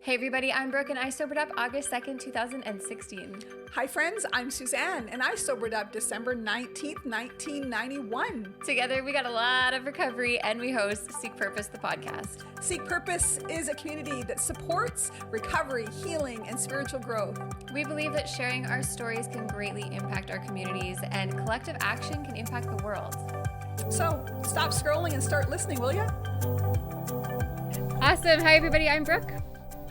Hey everybody, I'm Brooke and I sobered up August 2nd, 2016. Hi friends, I'm Suzanne and I sobered up December 19th, 1991. Together we got a lot of recovery and we host Seek Purpose, the podcast. Seek Purpose is a community that supports recovery, healing, and spiritual growth. We believe that sharing our stories can greatly impact our communities and collective action can impact the world. So stop scrolling and start listening, will ya? Awesome. Hi everybody, I'm Brooke.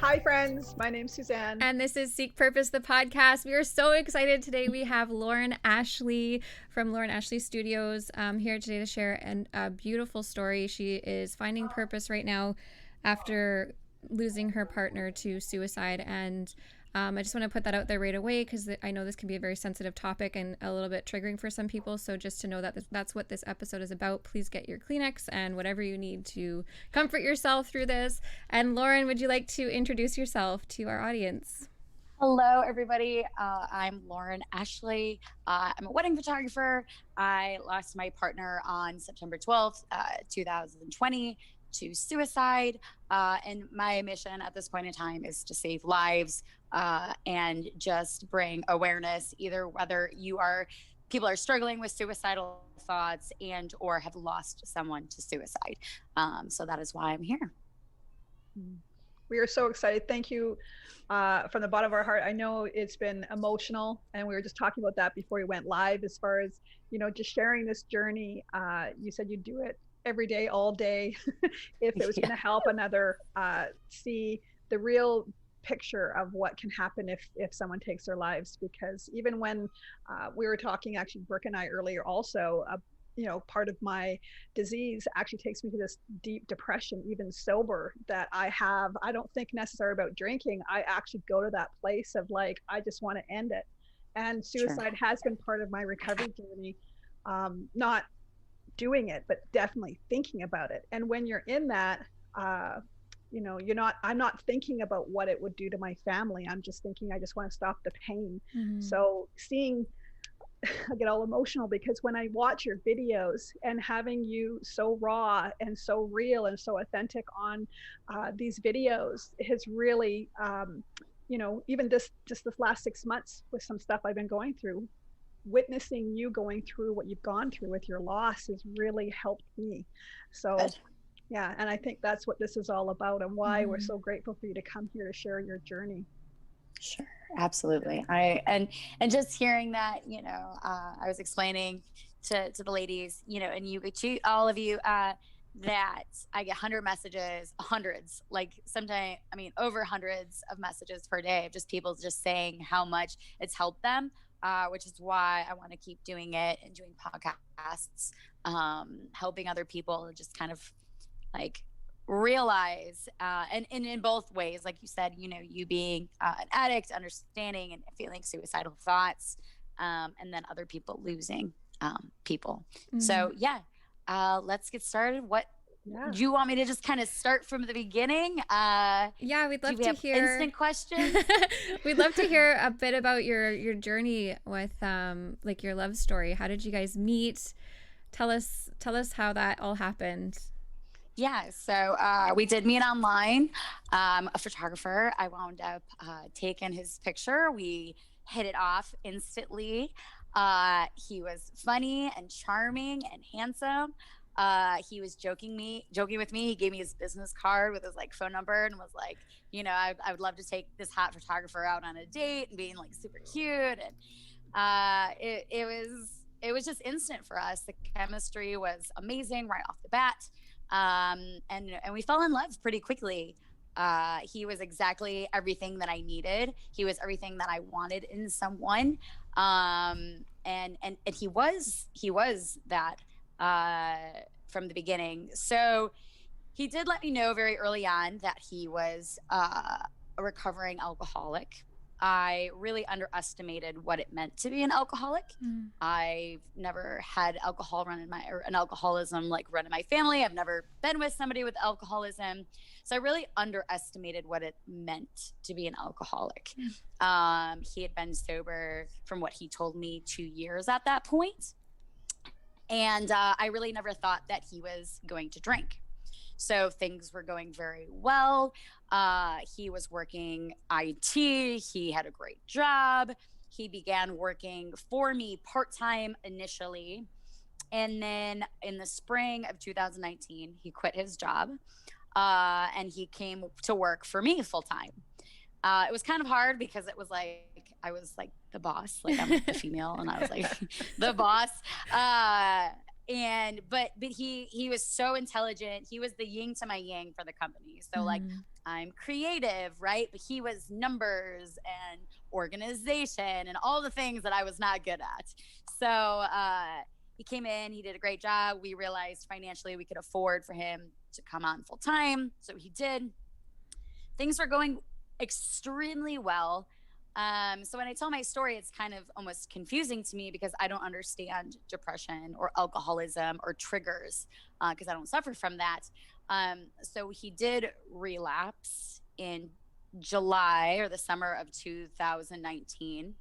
Hi friends, my name's Suzanne. And this is Seek Purpose, the podcast. We are so excited today. We have Lauren Ashley from Lauren Ashley Studios here today to share a beautiful story. She is finding purpose right now after losing her partner to suicide. And I just want to put that out there right away because I know this can be a very sensitive topic and a little bit triggering for some people. So just to know that that's what this episode is about. Please get your Kleenex and whatever you need to comfort yourself through this. And Lauren, would you like to introduce yourself to our audience? Hello, everybody. I'm Lauren Ashley. I'm a wedding photographer. I lost my partner on September 12th, 2020 to suicide. And my mission at this point in time is to save lives and just bring awareness, either whether people are struggling with suicidal thoughts and or have lost someone to suicide. So that is why I'm here. We are so excited. Thank you from the bottom of our heart. I know it's been emotional, and we were just talking about that before we went live as far as, just sharing this journey. You said you'd do it every day, all day, if it was going to help another see the real picture of what can happen if someone takes their lives. Because even when we were talking, actually, Brooke and I earlier also, part of my disease actually takes me to this deep depression, even sober, that I don't think necessarily about drinking. I actually go to that place of like, I just want to end it. And suicide has been part of my recovery journey. Not doing it, but definitely thinking about it. And when you're in that, I'm not thinking about what it would do to my family. I'm just thinking, I just want to stop the pain. Mm-hmm. So I get all emotional because when I watch your videos and having you so raw and so real and so authentic on these videos has really, even just this last 6 months with some stuff I've been going through, witnessing you going through what you've gone through with your loss has really helped me. So yeah, and I think that's what this is all about and why we're so grateful for you to come here to share your journey. Sure, absolutely. And just hearing that, I was explaining to the ladies, and to all of you, that I get hundreds, like sometimes, over hundreds of messages per day of just people just saying how much it's helped them, which is why I want to keep doing it and doing podcasts, helping other people just kind of like realize and in both ways, like you said, you being an addict, understanding and feeling suicidal thoughts, and then other people losing people. Mm-hmm. So let's get started. Do you want me to just kind of start from the beginning? We'd love to hear instant questions. We'd love to hear a bit about your journey with like your love story. How did you guys meet? Tell us how that all happened. Yeah, so we did meet online. A photographer. I wound up taking his picture. We hit it off instantly. He was funny and charming and handsome. He was joking with me. He gave me his business card with his phone number and was like, I would love to take this hot photographer out on a date and being super cute. And it was just instant for us. The chemistry was amazing right off the bat. And we fell in love pretty quickly. He was exactly everything that I needed. He was everything that I wanted in someone. And he was that, from the beginning. So he did let me know very early on that he was, a recovering alcoholic. I really underestimated what it meant to be an alcoholic. Mm. I've never had an alcoholism run in my family. I've never been with somebody with alcoholism. So I really underestimated what it meant to be an alcoholic. Mm. He had been sober, from what he told me, 2 years at that point. And I really never thought that he was going to drink. So things were going very well. He was working IT. He had a great job. He began working for me part-time initially. And then in the spring of 2019, he quit his job and he came to work for me full time. It was kind of hard because it was like I was like the boss, like I'm the female, and I was like the boss. But he was so intelligent. He was the yin to my yang for the company. So like I'm creative, right? But he was numbers and organization and all the things that I was not good at. So he came in, he did a great job. We realized financially we could afford for him to come on full time. So he did. Things were going extremely well. So when I tell my story, it's kind of almost confusing to me because I don't understand depression or alcoholism or triggers because I don't suffer from that. So he did relapse in July or the summer of 2019.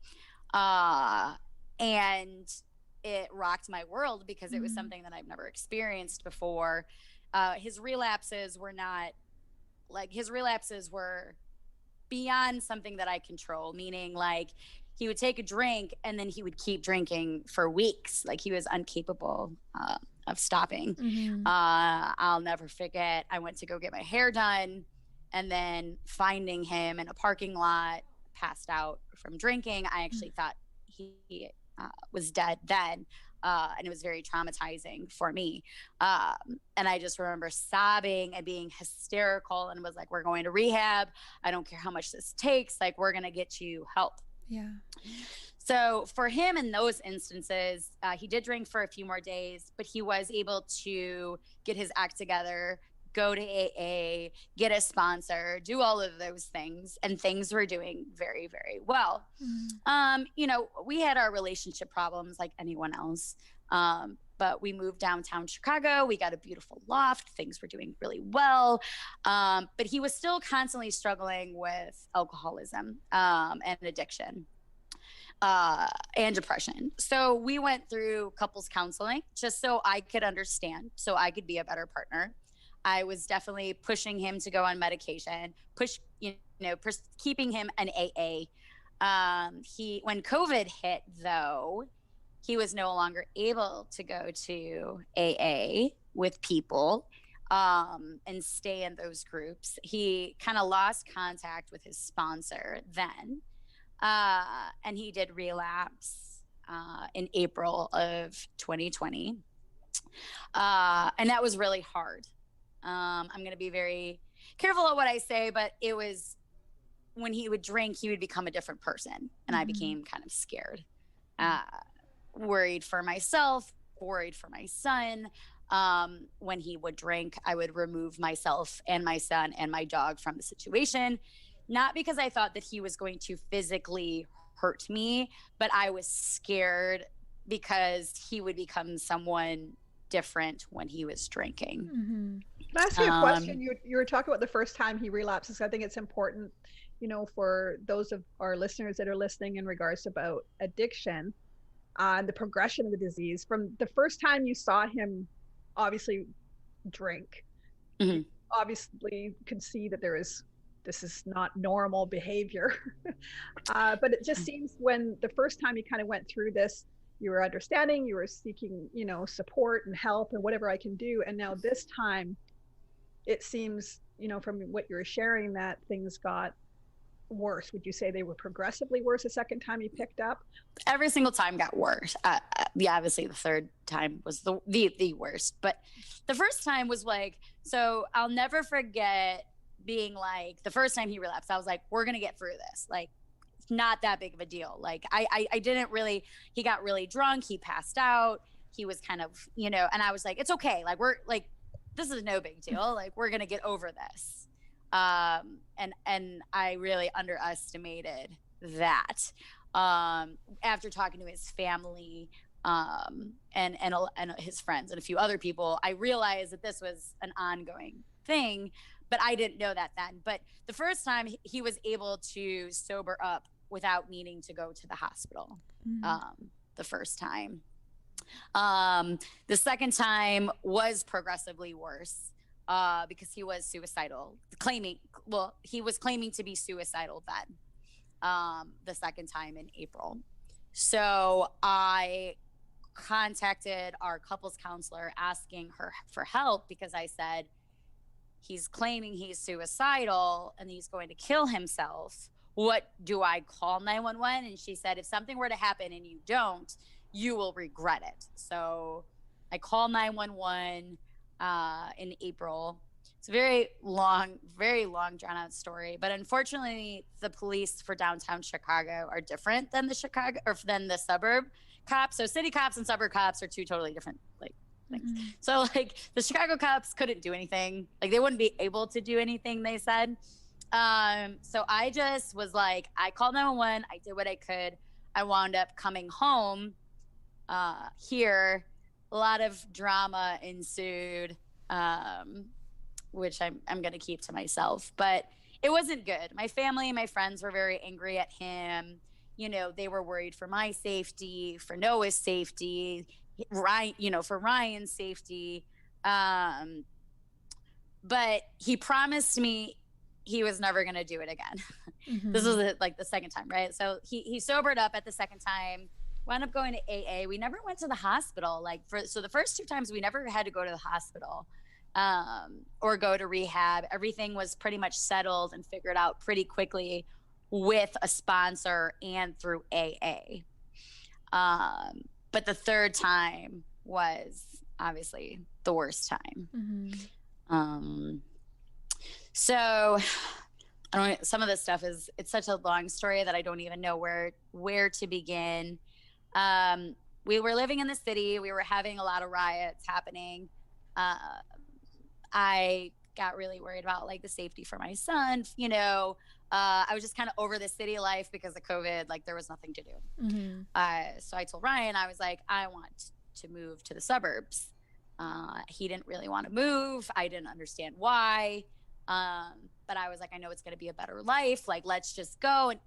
And it rocked my world because it was something that I've never experienced before. His relapses were beyond something that I control, meaning like he would take a drink and then he would keep drinking for weeks. Like he was incapable of stopping. I'll never forget, I went to go get my hair done and then finding him in a parking lot, passed out from drinking. I actually thought he was dead then. And it was very traumatizing for me. And I just remember sobbing and being hysterical and was like, we're going to rehab. I don't care how much this takes. Like, we're going to get you help. Yeah. So for him in those instances, he did drink for a few more days, but he was able to get his act together, go to AA, get a sponsor, do all of those things, and things were doing very, very well. We had our relationship problems like anyone else, but we moved downtown Chicago. We got a beautiful loft. Things were doing really well, but he was still constantly struggling with alcoholism and addiction and depression. So we went through couples counseling just so I could understand, so I could be a better partner. I was definitely pushing him to go on medication, keeping him an AA. When COVID hit, though, he was no longer able to go to AA with people and stay in those groups. He kind of lost contact with his sponsor then, and he did relapse in April of 2020. And that was really hard. I'm going to be very careful of what I say, but it was when he would drink, he would become a different person. And I became kind of scared, worried for myself, worried for my son. When he would drink, I would remove myself and my son and my dog from the situation, not because I thought that he was going to physically hurt me, but I was scared because he would become someone different when he was drinking. Can I ask you a question? You were talking about the first time he relapses. I think it's important, for those of our listeners that are listening in regards about addiction, the progression of the disease. From the first time you saw him obviously drink, obviously could see that this is not normal behavior. But it just seems when the first time you kind of went through this, you were understanding, you were seeking, support and help and whatever I can do. And now this time it seems, from what you were sharing, that things got worse. Would you say they were progressively worse the second time you picked up? Every single time got worse. Obviously the third time was the worst, but the first time was like, so I'll never forget being like, the first time he relapsed, I was like, we're going to get through this. Like, it's not that big of a deal. Like I didn't really, he got really drunk. He passed out. He was kind of, and I was like, it's okay. Like, we're like, this is no big deal. Like, we're going to get over this. And I really underestimated that. After talking to his family, and his friends and a few other people, I realized that this was an ongoing thing, but I didn't know that then. But the first time he was able to sober up without needing to go to the hospital, the first time. The second time was progressively worse. because he was suicidal, he was claiming to be suicidal then, the second time in April. So I contacted our couples counselor asking her for help, because I said, he's claiming he's suicidal and he's going to kill himself. What do I call 911? And she said, if something were to happen and you don't, you will regret it. So I called 911 in April. It's a very long drawn out story, but unfortunately the police for downtown Chicago are different than than the suburb cops. So city cops and suburb cops are two totally different things. Mm-hmm. So the Chicago cops couldn't do anything. They wouldn't be able to do anything, they said. So I just was I called 911. I did what I could. I wound up coming home here. A lot of drama ensued, which I'm going to keep to myself, but it wasn't good. My family and my friends were very angry at him. They were worried for my safety, for Noah's safety, for Ryan's safety. But he promised me he was never going to do it again. Mm-hmm. This was the second time, right? So he sobered up at the second time, wound up going to AA. We never went to the hospital. So the first two times we never had to go to the hospital or go to rehab. Everything was pretty much settled and figured out pretty quickly with a sponsor and through AA. But the third time was obviously the worst time. Mm-hmm. So some of this stuff it's such a long story that I don't even know where to begin. We were living in the city. We were having a lot of riots happening. I got really worried about the safety for my son. I was just kind of over the city life because of COVID. There was nothing to do. Mm-hmm. So I told Ryan, I was I want to move to the suburbs. He didn't really want to move. I didn't understand why. But I was I know it's going to be a better life. Let's just go. And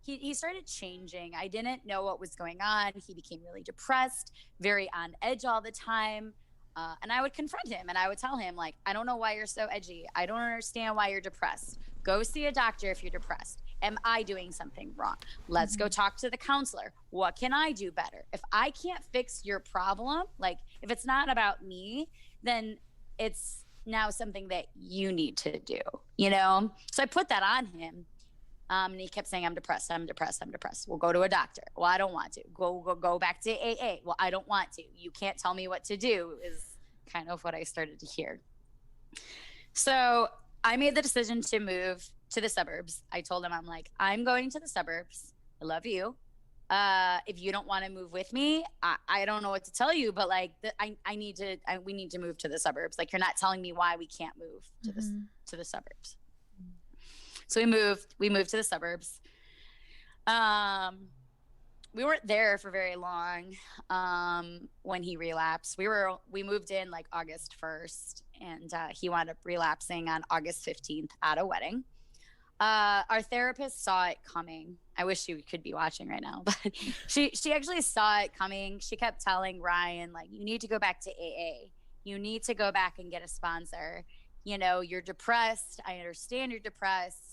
he started changing. I didn't know what was going on. He became really depressed, very on edge all the time. And I would confront him and I would tell him I don't know why you're so edgy. I don't understand why you're depressed. Go see a doctor if you're depressed. Am I doing something wrong? Let's go talk to the counselor. What can I do better? If I can't fix your problem, if it's not about me, then it's now something that you need to do, So I put that on him. And he kept saying, I'm depressed. We'll go to a doctor. Well, I don't want to. Go back to AA. Well, I don't want to. You can't tell me what to do is kind of what I started to hear. So I made the decision to move to the suburbs. I told him, I'm going to the suburbs. I love you. If you don't want to move with me, I don't know what to tell you, but we need to move to the suburbs. You're not telling me why we can't move to the suburbs. So we moved to the suburbs. We weren't there for very long when he relapsed. We moved in August 1st, and he wound up relapsing on August 15th at a wedding. Our therapist saw it coming. I wish she could be watching right now, but she actually saw it coming. She kept telling Ryan, you need to go back to AA. You need to go back and get a sponsor. You're depressed. I understand you're depressed.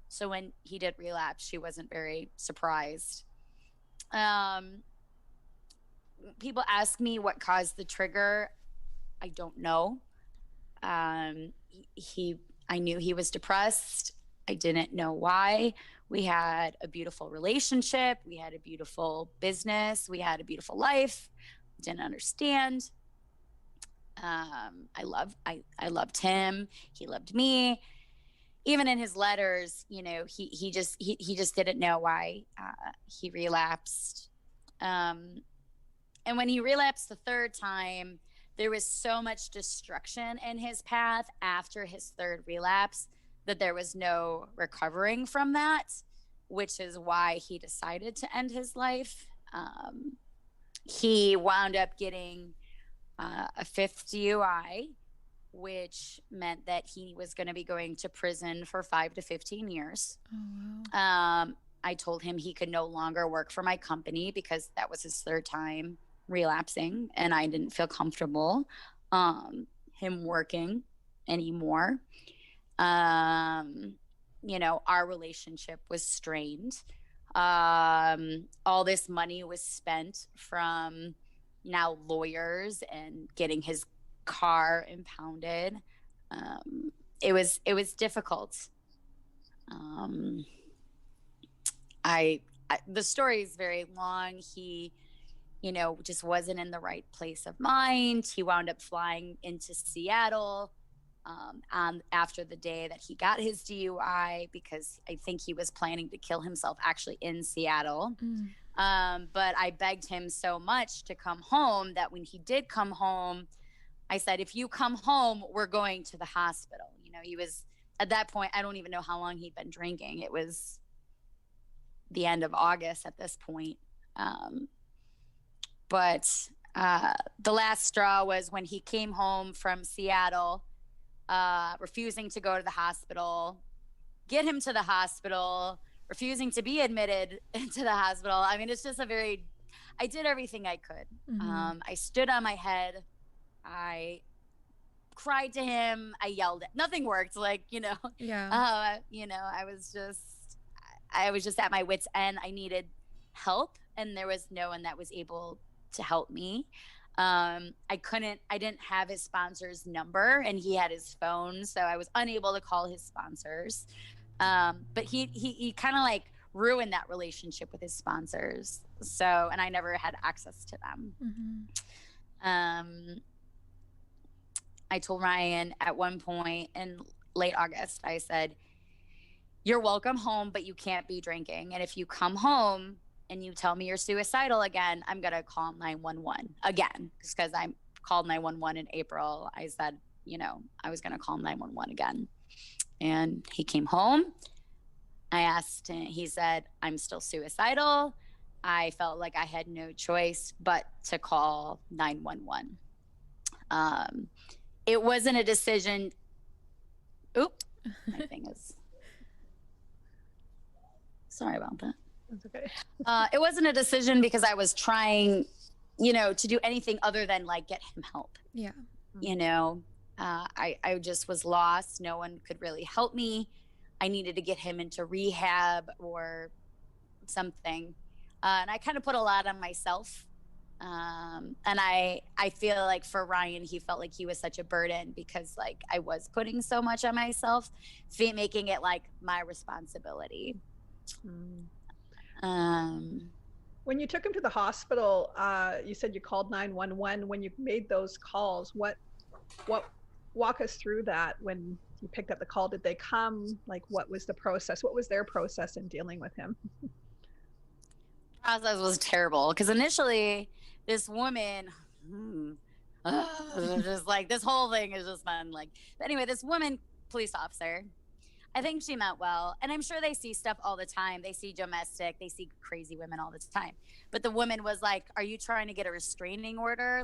So when he did relapse, she wasn't very surprised. People ask me what caused the trigger. I don't know. I knew he was depressed. I didn't know why. We had a beautiful relationship. We had a beautiful business. We had a beautiful life. Didn't understand. I loved him. He loved me. Even in his letters, he just didn't know why he relapsed. And when he relapsed the third time, there was so much destruction in his path after his third relapse that there was no recovering from that, which is why he decided to end his life. He wound up getting a fifth DUI, which meant that he was going to be going to prison for 5 to 15 years. Oh, wow. I told him he could no longer work for my company because that was his third time relapsing, and I didn't feel comfortable him working anymore. You know, our relationship was strained. All this money was spent from now lawyers and getting his car impounded. It was difficult. The story is very long. He, you know, just wasn't in the right place of mind. He wound up flying into Seattle after the day that he got his DUI, because I think he was planning to kill himself actually in Seattle. But I begged him so much to come home that when he did come home, I said, if you come home, we're going to the hospital. You know, he was, at that point, I don't even know how long he'd been drinking. It was the end of August at this point. But the last straw was when he came home from Seattle, refusing to go to the hospital, get him to the hospital, refusing to be admitted into the hospital. I mean, it's just I did everything I could. I stood on my head. I cried to him. I yelled. Nothing worked. Like, you know, you know, I was just at my wit's end. I needed help, and there was no one that was able to help me. I didn't have his sponsor's number, and he had his phone, so I was unable to call his sponsors. But he kind of like ruined that relationship with his sponsors. So, and I never had access to them. I told Ryan at one point in late August, I said, you're welcome home, but you can't be drinking. And if you come home and you tell me you're suicidal again, I'm going to call 911 again. Because I called 911 in April. I said, you know, I was going to call 911 again. And he came home. I asked him, he said, I'm still suicidal. I felt like I had no choice but to call 911. It wasn't a decision. Oop, my thing is. Sorry about that. That's okay. It wasn't a decision because I was trying, you know, to do anything other than like get him help. Yeah. You know, I just was lost. No one could really help me. I needed to get him into rehab or something. And I kind of put a lot on myself. And I feel like for Ryan, he felt like he was such a burden because like I was putting so much on myself, making it like my responsibility. When you took him to the hospital, you said you called 911. When you made those calls, what walk us through that? When you picked up the call, did they come? Like, what was the process? What was their process in dealing with him? Process was terrible because initially this woman just like this whole thing has just been like, but anyway, this woman police officer, I think she meant well, and I'm sure they see stuff all the time. They see domestic, they see crazy women all the time, but the woman was like, are you trying to get a restraining order?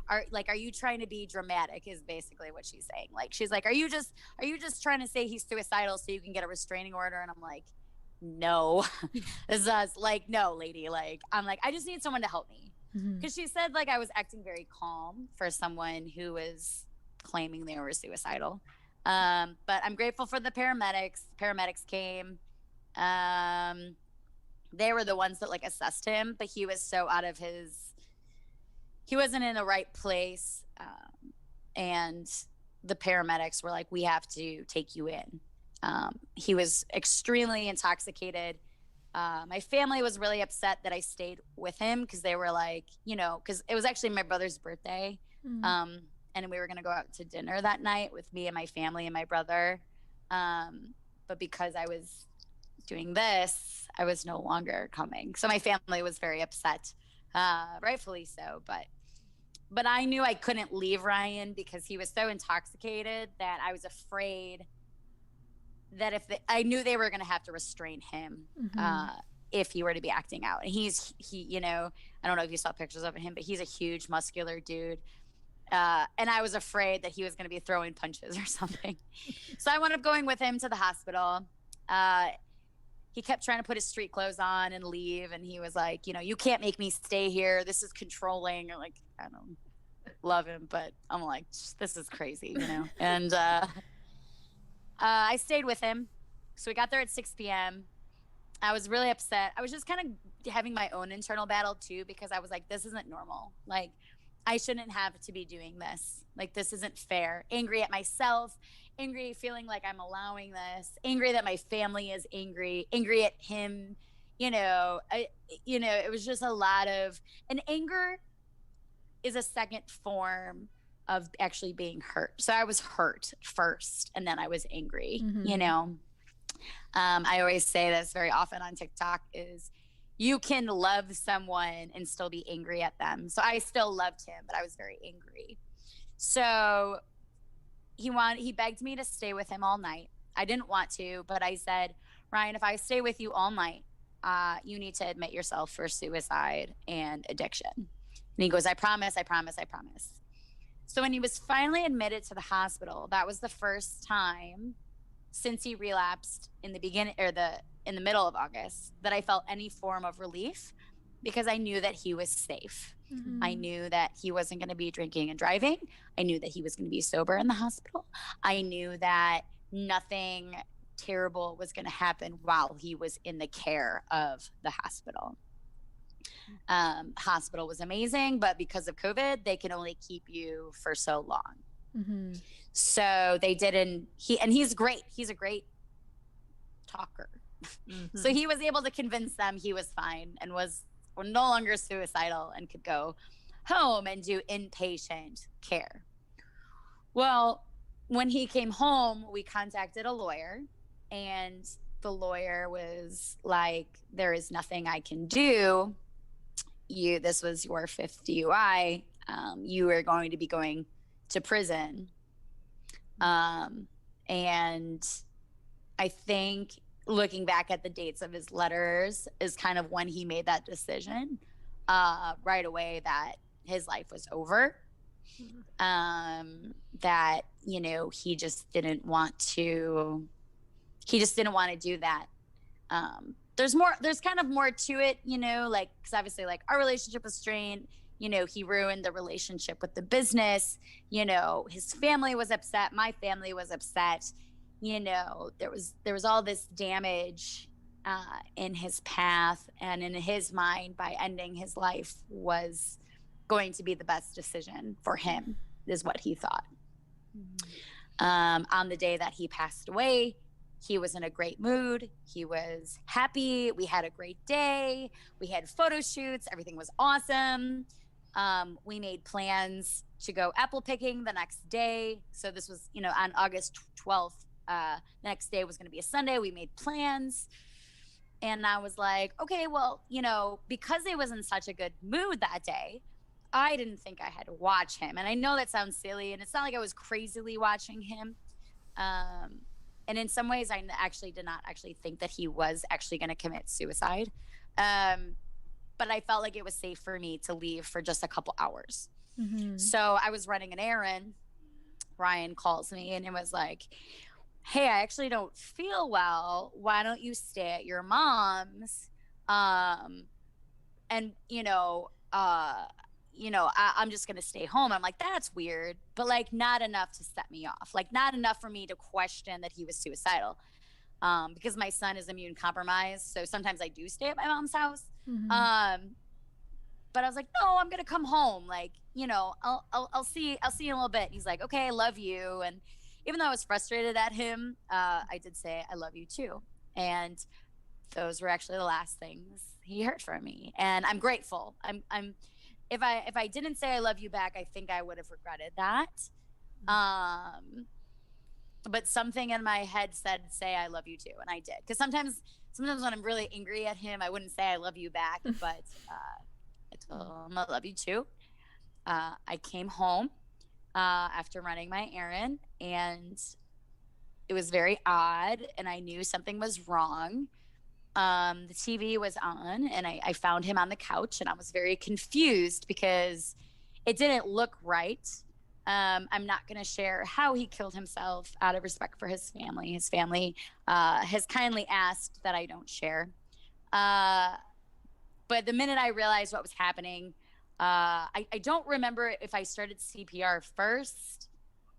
Are you trying to be dramatic is basically what she's saying. Like, she's like, are you just trying to say he's suicidal so you can get a restraining order? And I'm like, no. This is like, no, lady. Like, I'm like, I just need someone to help me. Because she said like I was acting very calm for someone who was claiming they were suicidal. But I'm grateful for the paramedics. Paramedics came. They were the ones that like assessed him, but he was so he wasn't in the right place. And the paramedics were like, we have to take you in. He was extremely intoxicated. My family was really upset that I stayed with him because they were like, you know, because it was actually my brother's birthday. And we were going to go out to dinner that night with me and my family and my brother. But because I was doing this, I was no longer coming. So my family was very upset, rightfully so. But I knew I couldn't leave Ryan because he was so intoxicated that I was afraid that I knew they were going to have to restrain him if he were to be acting out. And he, you know, I don't know if you saw pictures of him, but he's a huge muscular dude. And I was afraid that he was going to be throwing punches or something. So I wound up going with him to the hospital. He kept trying to put his street clothes on and leave. And he was like, you know, you can't make me stay here. This is controlling. Or like, I don't know. love him, but I'm like, this is crazy, you know? And I stayed with him. So we got there at 6 p.m. I was really upset. I was just kind of having my own internal battle too, because I was like, this isn't normal. Like, I shouldn't have to be doing this. Like, this isn't fair. Angry at myself, angry feeling like I'm allowing this, angry that my family is angry, angry at him. It was just a lot of, and anger is a second form of actually being hurt. So I was hurt first, and then I was angry, I always say this very often on TikTok is you can love someone and still be angry at them. So I still loved him, but I was very angry. So he begged me to stay with him all night. I didn't want to, but I said, Ryan, if I stay with you all night, you need to admit yourself for suicide and addiction. And he goes, I promise, I promise, I promise. So when he was finally admitted to the hospital, that was the first time since he relapsed in the beginning or in the middle of August that I felt any form of relief, because I knew that he was safe. Mm-hmm. I knew that he wasn't going to be drinking and driving. I knew that he was going to be sober in the hospital. I knew that nothing terrible was going to happen while he was in the care of the hospital. Hospital was amazing, but because of COVID, they can only keep you for so long. Mm-hmm. So they didn't, he's great. He's a great talker. Mm-hmm. So he was able to convince them he was fine and was no longer suicidal and could go home and do inpatient care. Well, when he came home, we contacted a lawyer, and the lawyer was like, there is nothing I can do. This was your 5th DUI. You are going to be going to prison. And I think looking back at the dates of his letters is kind of when he made that decision right away that his life was over. That, he just didn't want to do that. There's kind of more to it, because obviously like our relationship was strained. He ruined the relationship with the business. His family was upset. My family was upset. There was all this damage in his path, and in his mind, by ending his life was going to be the best decision for him, is what he thought. Mm-hmm. On the day that he passed away, he was in a great mood. He was happy. We had a great day. We had photo shoots. Everything was awesome. We made plans to go apple picking the next day. So this was, on August 12th. Next day was going to be a Sunday. We made plans. And I was like, okay, well, because he was in such a good mood that day, I didn't think I had to watch him. And I know that sounds silly, and it's not like I was crazily watching him. And in some ways, I actually did not actually think that he was actually going to commit suicide. But I felt like it was safe for me to leave for just a couple hours. Mm-hmm. So I was running an errand. Ryan calls me and it was like, hey, I actually don't feel well. Why don't you stay at your mom's? I'm just going to stay home. I'm like, that's weird, but like not enough to set me off. Like not enough for me to question that he was suicidal. Because my son is immune compromised. So sometimes I do stay at my mom's house. Mm-hmm. But I was like, no, I'm going to come home. Like, I'll see you in a little bit. He's like, okay, I love you. And even though I was frustrated at him, I did say, I love you too. And those were actually the last things he heard from me. And I'm grateful. If I didn't say I love you back, I think I would have regretted that. But something in my head said, say I love you too. And I did. Because sometimes when I'm really angry at him, I wouldn't say I love you back, but I told him I love you too. I came home after running my errand, and it was very odd, and I knew something was wrong. The TV was on, and I found him on the couch, and I was very confused because it didn't look right. I'm not going to share how he killed himself out of respect for his family. His family has kindly asked that I don't share. But the minute I realized what was happening, I don't remember if I started CPR first.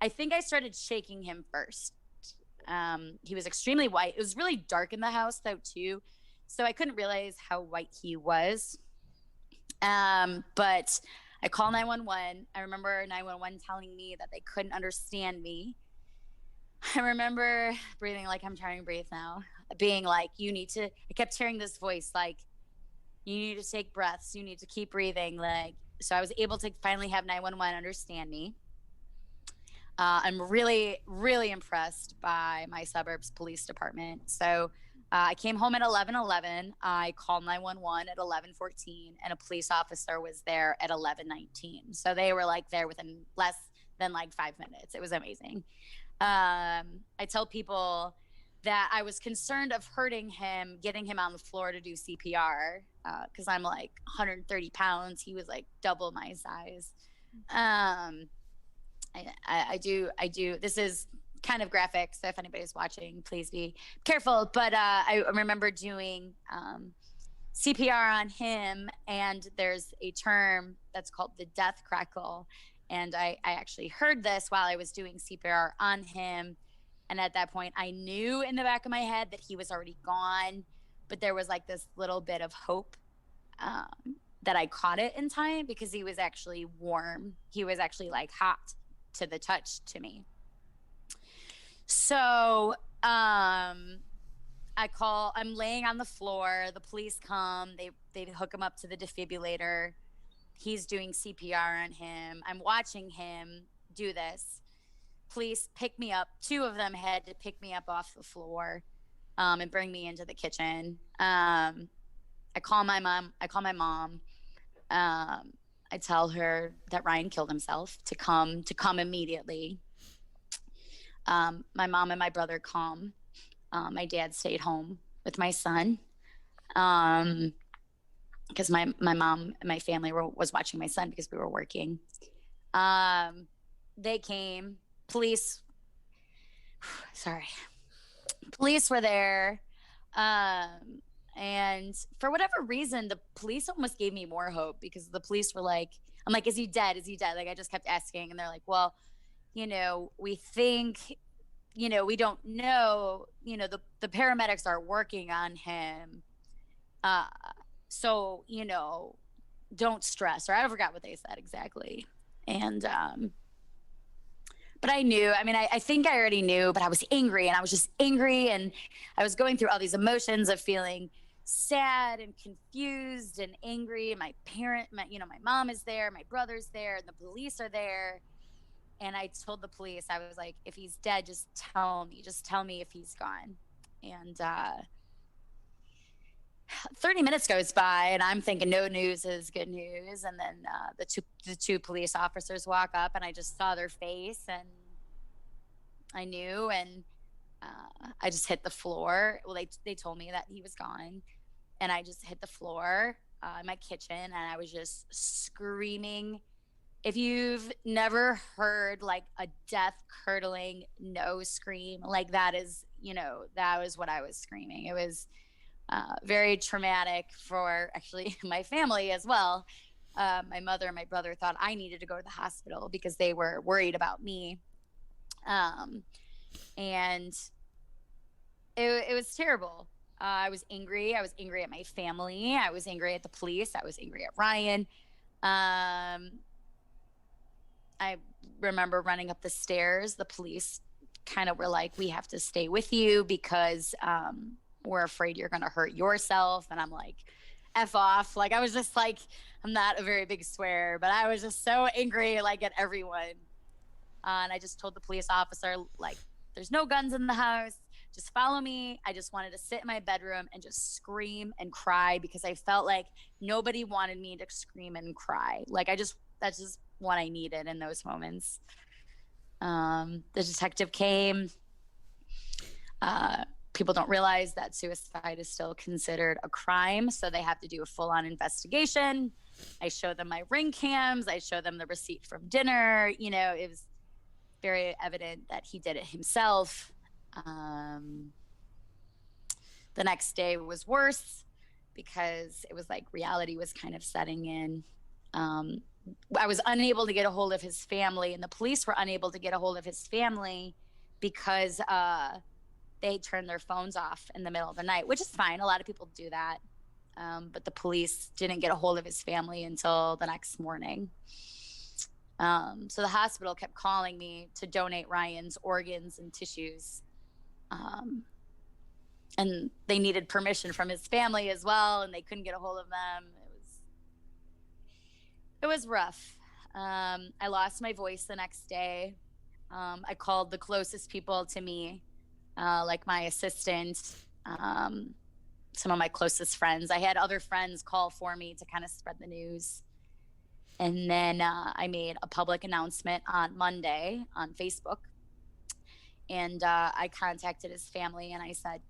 I think I started shaking him first. He was extremely white. It was really dark in the house though too, so I couldn't realize how white he was. But I called 911. I remember 911 telling me that they couldn't understand me. I remember breathing like I'm trying to breathe now, being like, I kept hearing this voice like, you need to take breaths, you need to keep breathing. Like, so I was able to finally have 911 understand me. I'm really, really impressed by my suburbs police department. So I came home at 11:11. I called 911 at 11:14, and a police officer was there at 11:19. So they were like there within less than like 5 minutes. It was amazing. I tell people that I was concerned of hurting him, getting him on the floor to do CPR, because I'm like 130 pounds. He was like double my size. I do. This is kind of graphic, so if anybody's watching, please be careful. But I remember doing CPR on him, and there's a term that's called the death crackle. And I actually heard this while I was doing CPR on him. And at that point, I knew in the back of my head that he was already gone, but there was like this little bit of hope that I caught it in time, because he was actually warm. He was actually like hot to the touch to me. So I'm laying on the floor. The police come, they hook him up to the defibrillator. He's doing CPR on him. I'm watching him do this. Police pick me up. Two of them had to pick me up off the floor and bring me into the kitchen. I call my mom. I tell her that Ryan killed himself, to come immediately. My mom and my brother come. My dad stayed home with my son. Because my mom and my family was watching my son because we were working. They came. Police were there. And for whatever reason, the police almost gave me more hope, because the police were like, I'm like, is he dead? Is he dead? Like, I just kept asking. And they're like, well, we think, we don't know, the paramedics are working on him. So, don't stress, or I forgot what they said exactly. And, but I knew, I think I already knew, but I was angry, and I was just angry. And I was going through all these emotions of feeling sad and confused and angry. My mom is there, my brother's there, and the police are there. And I told the police, I was like, if he's dead, just tell me if he's gone. And, 30 minutes goes by, and I'm thinking no news is good news. And then the two police officers walk up, and I just saw their face, and I knew. And I just hit the floor. Well, they told me that he was gone, and I just hit the floor in my kitchen, and I was just screaming. If you've never heard like a death curdling no scream, like that was what I was screaming. It was very traumatic for actually my family as well. My mother and my brother thought I needed to go to the hospital because they were worried about me. And it was terrible. I was angry. I was angry at my family. I was angry at the police. I was angry at Ryan. I remember running up the stairs. The police kind of were like, we have to stay with you because we're afraid you're going to hurt yourself. And I'm like, F off. Like, I was just like, I'm not a very big swear, but I was just so angry, like, at everyone. And I just told the police officer, like, there's no guns in the house. Just follow me. I just wanted to sit in my bedroom and just scream and cry because I felt like nobody wanted me to scream and cry. Like, that's just what I needed in those moments. The detective came. People don't realize that suicide is still considered a crime, so they have to do a full-on investigation. I show them my ring cams. I show them the receipt from dinner. It was very evident that he did it himself. The next day was worse because it was like reality was kind of setting in. I was unable to get a hold of his family, and the police were unable to get a hold of his family because they turned their phones off in the middle of the night, which is fine. A lot of people do that. But the police didn't get a hold of his family until the next morning. So the hospital kept calling me to donate Ryan's organs and tissues. And they needed permission from his family as well, and they couldn't get a hold of them. It was rough. I lost my voice the next day. I called the closest people to me, like my assistant, some of my closest friends. I had other friends call for me to kind of spread the news. And then I made a public announcement on Monday on Facebook. And I contacted his family and I said,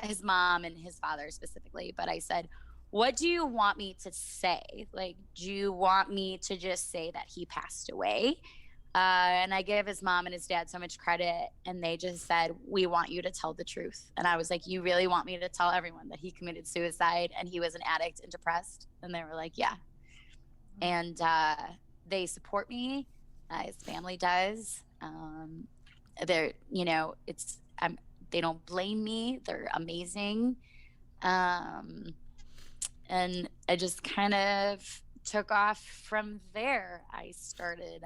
his mom and his father specifically, but I said, what do you want me to say? Like, do you want me to just say that he passed away? And I gave his mom and his dad so much credit, and they just said, we want you to tell the truth. And I was like, you really want me to tell everyone that he committed suicide and he was an addict and depressed? And they were like, yeah. And they support me. His family does. They're, they don't blame me. They're amazing. And I just kind of took off from there. I started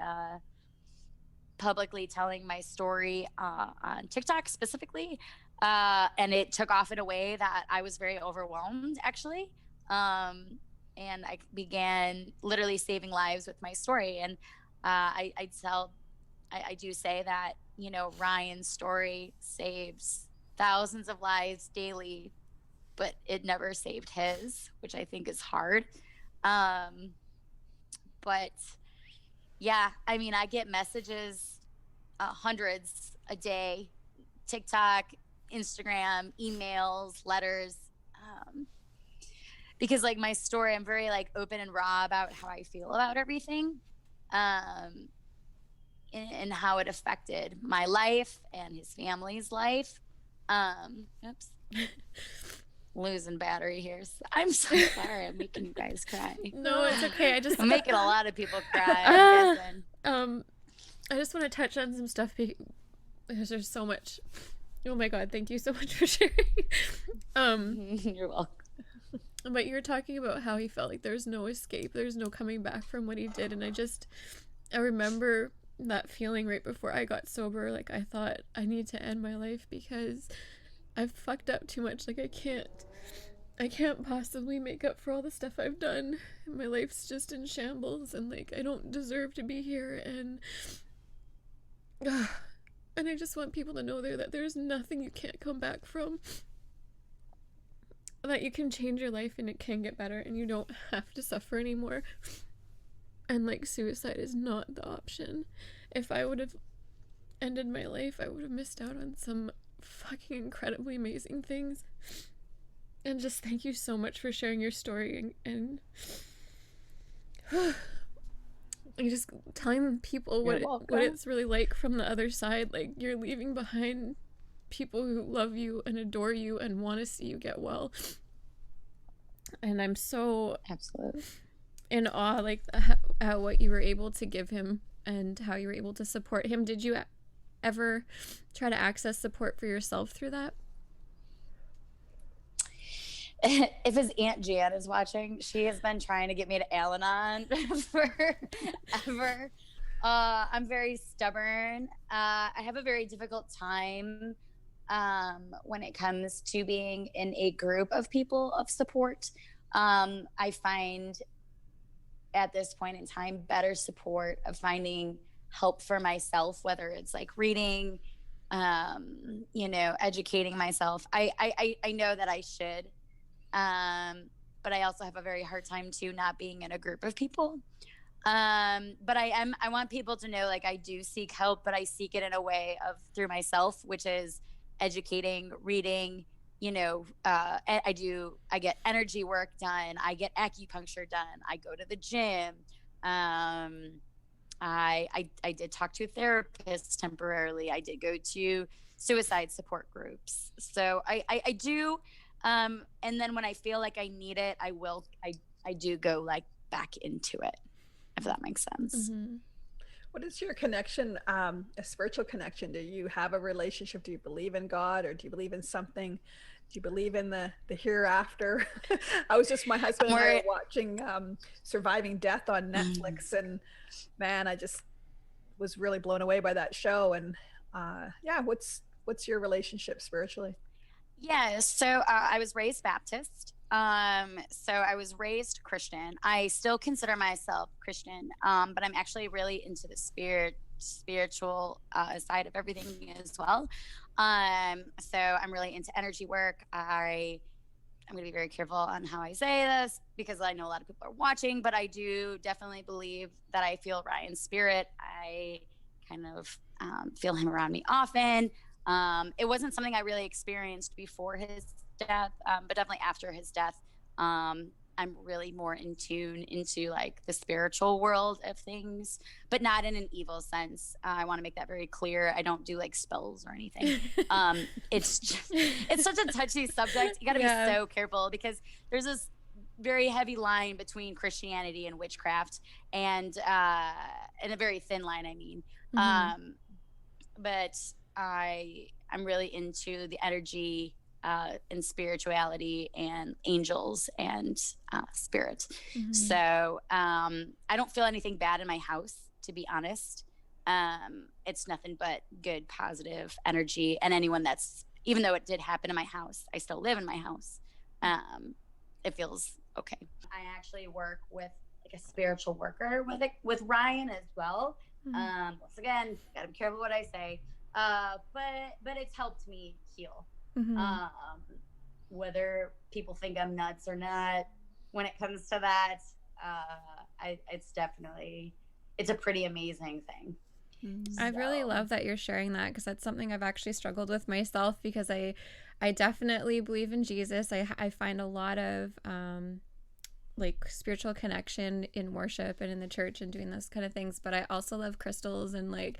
publicly telling my story on TikTok specifically. And it took off in a way that I was very overwhelmed, actually. And I began literally saving lives with my story. And I do say that, Ryan's story saves thousands of lives daily, but it never saved his, which I think is hard. But yeah, I mean, I get messages, hundreds a day, TikTok, Instagram, emails, letters, because like my story, I'm very like open and raw about how I feel about everything, and how it affected my life and his family's life. Oops. Losing battery here. I'm so sorry. I'm making you guys cry. No, it's okay. I'm making a lot of people cry. I just want to touch on some stuff because there's so much. Oh my God, thank you so much for sharing. You're welcome. But you were talking about how he felt like there's no escape, there's no coming back from what he did, and I remember that feeling right before I got sober. Like, I thought, I need to end my life because I've fucked up too much. Like, I can't possibly make up for all the stuff I've done. My life's just in shambles, and like, I don't deserve to be here, and I just want people to know that there's nothing you can't come back from, that you can change your life and it can get better, and you don't have to suffer anymore. And like, suicide is not the option. If I would have ended my life, I would have missed out on some fucking incredibly amazing things. And just thank you so much for sharing your story and just telling people what it's really like from the other side. Like, you're leaving behind people who love you and adore you and want to see you get well. And I'm so absolutely in awe, like, at what you were able to give him and how you were able to support him. Did you ever try to access support for yourself through that? If his Aunt Jan is watching, she has been trying to get me to Al-Anon forever. I'm very stubborn. I have a very difficult time when it comes to being in a group of people of support. I find at this point in time better support of finding help for myself, whether it's like reading, educating myself. I know that I should, but I also have a very hard time too not being in a group of people. But I want people to know, like, I do seek help, but I seek it in a way of through myself, which is educating, reading, I get energy work done. I get acupuncture done. I go to the gym. I did talk to a therapist temporarily. I did go to suicide support groups. So I do. And then when I feel like I need it, I do go like back into it, if that makes sense. Mm-hmm. What is your connection, a spiritual connection? Do you have a relationship? Do you believe in God, or do you believe in something? Do you believe in the hereafter? I was just, my husband and I were watching Surviving Death on Netflix, and man, I just was really blown away by that show. And yeah, what's your relationship spiritually? Yeah, so I was raised Baptist. So I was raised Christian. I still consider myself Christian, but I'm actually really into the spiritual side of everything as well. So I'm really into energy work. I'm going to be very careful on how I say this because I know a lot of people are watching, but I do definitely believe that I feel Ryan's spirit. I kind of feel him around me often. It wasn't something I really experienced before his death, but definitely after his death, I'm really more in tune into like the spiritual world of things, but not in an evil sense. I want to make that very clear. I don't do like spells or anything. It's such a touchy subject. You got to be so careful because there's this very heavy line between Christianity and witchcraft, and a very thin line, I mean. But I'm really into the energy and spirituality and angels and spirit. So I don't feel anything bad in my house, to be honest. It's nothing but good, positive energy. And anyone that's, even though it did happen in my house, I still live in my house. It feels okay. I actually work with like a spiritual worker with Ryan as well. Once again, gotta be careful what I say. But it's helped me heal. Whether people think I'm nuts or not, when it comes to that, it's a pretty amazing thing. I really love that you're sharing that, because that's something I've actually struggled with myself, because I definitely believe in Jesus. I find a lot of like spiritual connection in worship and in the church and doing those kind of things, but I also love crystals and like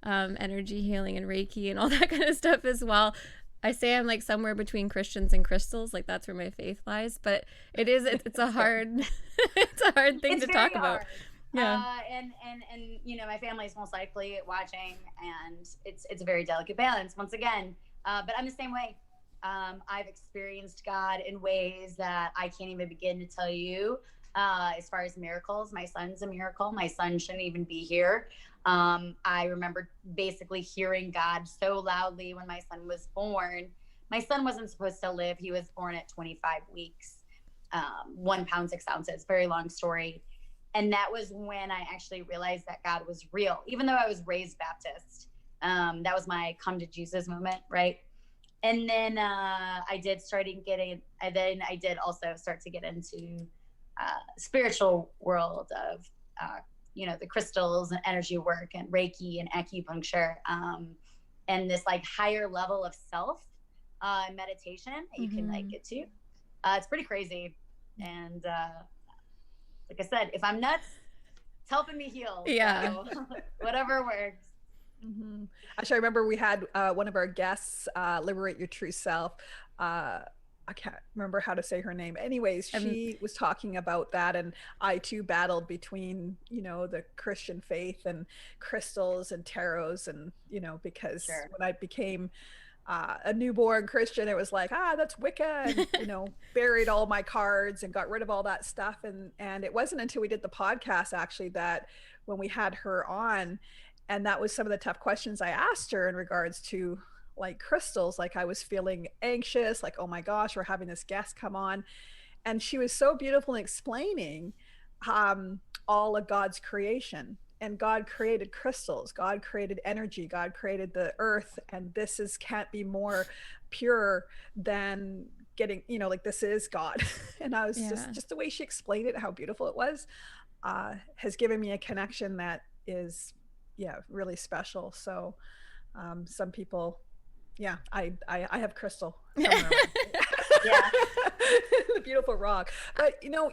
energy healing and Reiki and all that kind of stuff as well. I say I'm like somewhere between Christians and crystals, like that's where my faith lies, but it's a hard it's a hard thing to talk about. Yeah. And you know, my family's most likely watching, and it's a very delicate balance once again. But I'm the same way. I've experienced God in ways that I can't even begin to tell you. As far as miracles, my son's a miracle. My son shouldn't even be here. I remember basically hearing God so loudly when my son was born. My son wasn't supposed to live. He was born at 25 weeks, 1 pound, 6 ounces, very long story. And that was when I actually realized that God was real, even though I was raised Baptist. That was my come to Jesus moment, right? And then I did also start to get into spiritual world of, you know, the crystals and energy work and Reiki and acupuncture, and this like higher level of self meditation that you can like get to. It's pretty crazy. And like I said, if I'm nuts, it's helping me heal. Yeah. So, whatever works. Actually, I remember we had one of our guests, Liberate Your True Self. I can't remember how to say her name. Anyways, she was talking about that, and I too battled between, you know, the Christian faith and crystals and tarots, and you know, because when I became a newborn Christian, it was like, that's Wicca, and you know, buried all my cards and got rid of all that stuff. And it wasn't until we did the podcast actually that when we had her on, and that was some of the tough questions I asked her in regards to like crystals. Like I was feeling anxious, like, oh my gosh, we're having this guest come on. And she was so beautiful in explaining all of God's creation. And God created crystals, God created energy, God created the earth. And this can't be more pure than getting, you know, like this is God. And I was just the way she explained it, how beautiful it was, has given me a connection that is, really special. So some people, I have crystal. Yeah. The beautiful rock. But you know,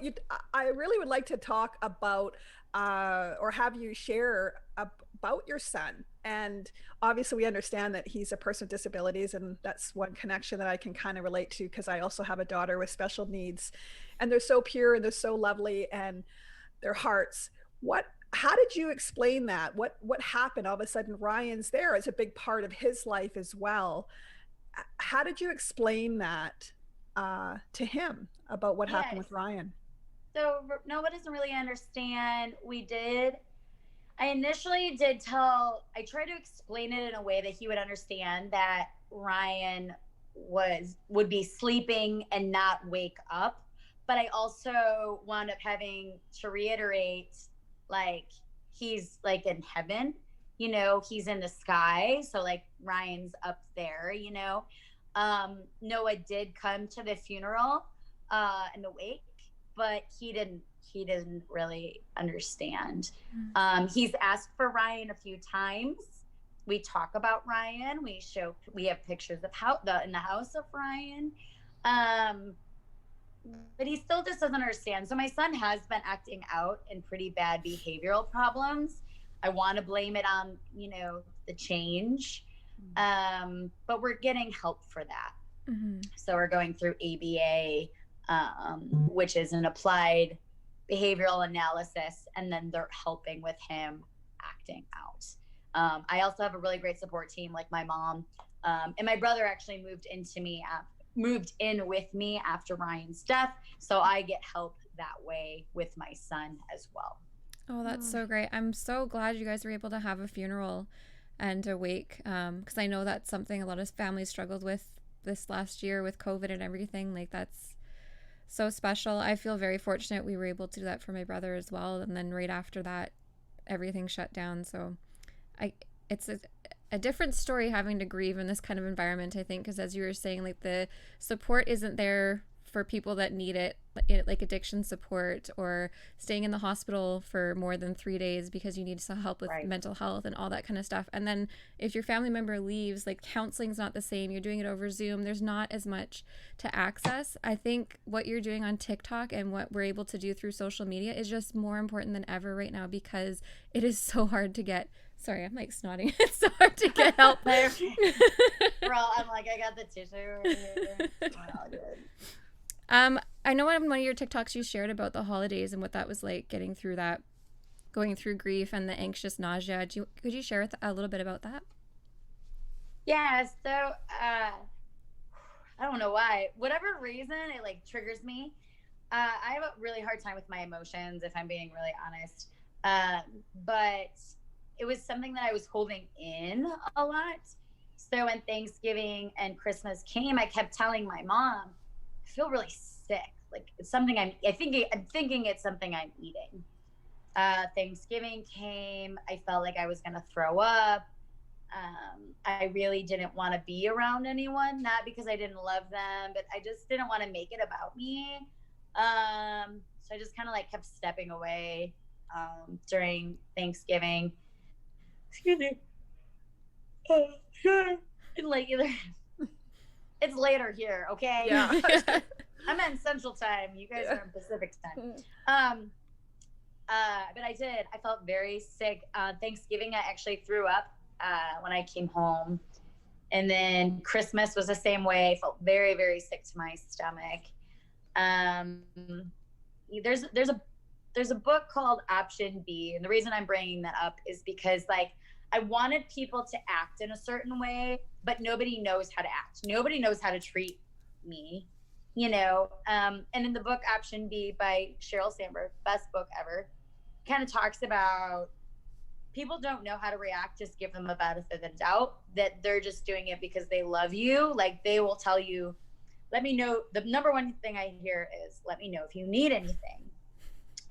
I really would like to talk about or have you share about your son. And obviously we understand that he's a person with disabilities, and that's one connection that I can kind of relate to, because I also have a daughter with special needs, and they're so pure and they're so lovely. And their hearts. How did you explain that? What happened? All of a sudden, Ryan's there. It's a big part of his life as well. How did you explain that to him about what happened with Ryan? So Noah doesn't really understand. I initially did I tried to explain it in a way that he would understand that Ryan would be sleeping and not wake up. But I also wound up having to reiterate, like, he's like in heaven, he's in the sky. So like Ryan's up there, Noah did come to the funeral in the wake, but he didn't really understand. He's asked for Ryan a few times. We talk about Ryan. We have pictures of in the house of Ryan. But he still just doesn't understand. So my son has been acting out in pretty bad behavioral problems. I want to blame it on, the change. But we're getting help for that. Mm-hmm. So we're going through ABA, which is an applied behavioral analysis, and then they're helping with him acting out. I also have a really great support team, like my mom, and my brother actually moved in with me after Ryan's death, so I get help that way with my son as well. Oh, that's so great. I'm so glad you guys were able to have a funeral and a wake, because I know that's something a lot of families struggled with this last year with COVID and everything. Like, that's so special. I feel very fortunate we were able to do that for my brother as well, and then right after that everything shut down. So it's a different story having to grieve in this kind of environment, I think, because as you were saying, like, the support isn't there for people that need it, like addiction support or staying in the hospital for more than 3 days because you need some help with mental health and all that kind of stuff. And then if your family member leaves, like, counseling's not the same. You're doing it over Zoom. There's not as much to access. I think what you're doing on TikTok and what we're able to do through social media is just more important than ever right now, because it is so hard to get. Sorry, I'm like snotting. It's so hard to get help there. Bro, I'm like, I got the tissue right here. Oh, good. I know on one of your TikToks you shared about the holidays and what that was like, getting through that, going through grief and the anxious nausea. Could you share a little bit about that? Yeah, so I don't know why. Whatever reason, it like triggers me. I have a really hard time with my emotions, if I'm being really honest. But it was something that I was holding in a lot. So when Thanksgiving and Christmas came, I kept telling my mom, I feel really sick. Like, it's something I'm thinking it's something I'm eating. Thanksgiving came. I felt like I was going to throw up. I really didn't want to be around anyone, not because I didn't love them, but I just didn't want to make it about me. So I just kind of like kept stepping away during Thanksgiving. Excuse me. Oh, sure. It's later here, okay? Yeah. I'm in Central Time. You guys are in Pacific Time. But I did. I felt very sick. Thanksgiving, I actually threw up when I came home. And then Christmas was the same way. I felt very, very sick to my stomach. There's a book called Option B. And the reason I'm bringing that up is because, like, I wanted people to act in a certain way, but nobody knows how to act. Nobody knows how to treat me, And in the book Option B by Sheryl Sandberg, best book ever, kind of talks about people don't know how to react. Just give them a benefit of the doubt that they're just doing it because they love you. Like, they will tell you, let me know. The number one thing I hear is, let me know if you need anything.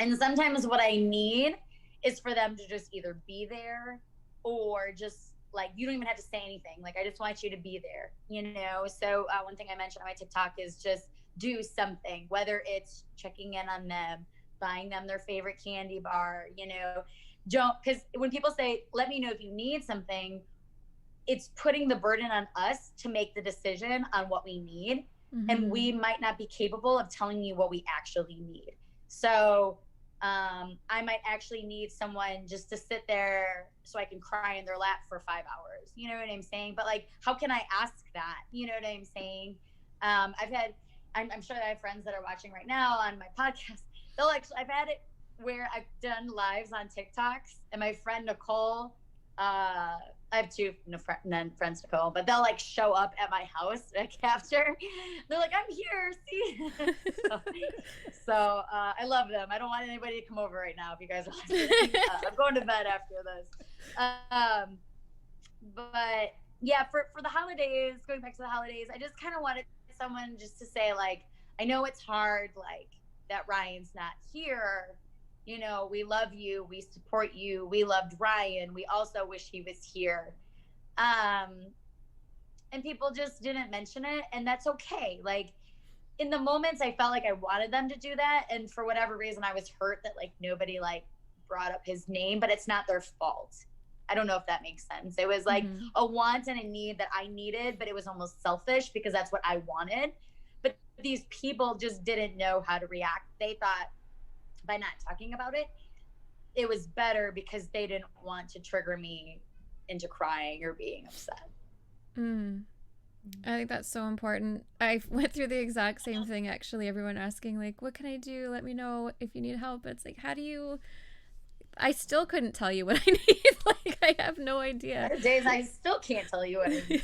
And sometimes what I need is for them to just either be there or just, like, you don't even have to say anything. Like, I just want you to be there, So one thing I mentioned on my TikTok is just do something, whether it's checking in on them, buying them their favorite candy bar, because when people say, let me know if you need something, it's putting the burden on us to make the decision on what we need. Mm-hmm. And we might not be capable of telling you what we actually need. So I might actually need someone just to sit there so I can cry in their lap for 5 hours. You know what I'm saying? But, like, how can I ask that? You know what I'm saying? I'm sure that I have friends that are watching right now on my podcast. I've had it where I've done lives on TikToks, and my friend Nicole, I have two friends, Nicole, but they'll like show up at my house to capture. They're like, I'm here, see? I love them. I don't want anybody to come over right now if you guys are listening. I'm going to bed after this. But yeah, for the holidays, going back to the holidays, I just kind of wanted someone just to say, like, I know it's hard, like, that Ryan's not here. You know, we love you, we support you, we loved Ryan, we also wish he was here. And people just didn't mention it, and that's okay. Like, in the moments I felt like I wanted them to do that, and for whatever reason I was hurt that like nobody like brought up his name, but it's not their fault. I don't know if that makes sense. It was like a want and a need that I needed, but it was almost selfish because that's what I wanted. But these people just didn't know how to react. They thought by not talking about it, it was better because they didn't want to trigger me into crying or being upset. I think that's so important. I went through the exact same thing, actually. Everyone asking, like, what can I do? Let me know if you need help. It's like, how do you... I still couldn't tell you what I need. Like, I have no idea. There are days I still can't tell you what I need.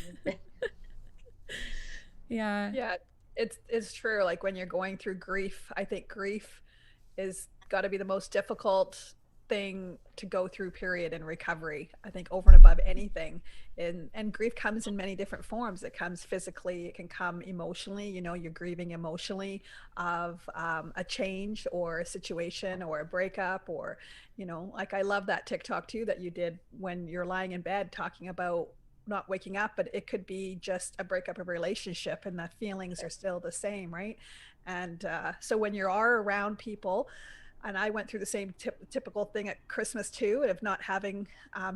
Yeah, it's true. Like, when you're going through grief, I think grief is got to be the most difficult thing to go through, period, in recovery. I think over and above anything. And grief comes in many different forms. It comes physically, it can come emotionally. You know, you're grieving emotionally of a change or a situation or a breakup, or, you know, like, I love that TikTok too that you did when you're lying in bed talking about not waking up, but it could be just a breakup of a relationship and the feelings are still the same, right? And so when you are around people, and I went through the same typical thing at Christmas too, of not having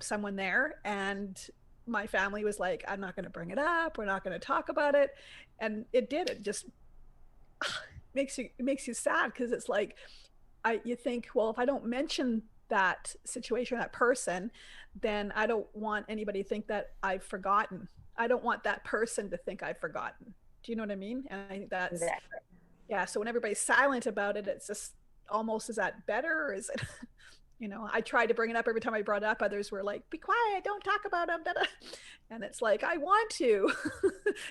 someone there. And my family was like, I'm not going to bring it up. We're not going to talk about it. And it did. It just makes you sad, because it's like, you think, well, if I don't mention that situation, that person, then I don't want anybody to think that I've forgotten. I don't want that person to think I've forgotten. Do you know what I mean? And I think that's, exactly. Yeah. So when everybody's silent about it, it's just almost, is that better? Or is it, you know, I tried to bring it up every time I brought it up. Others were like, be quiet, don't talk about them. And it's like, I want to,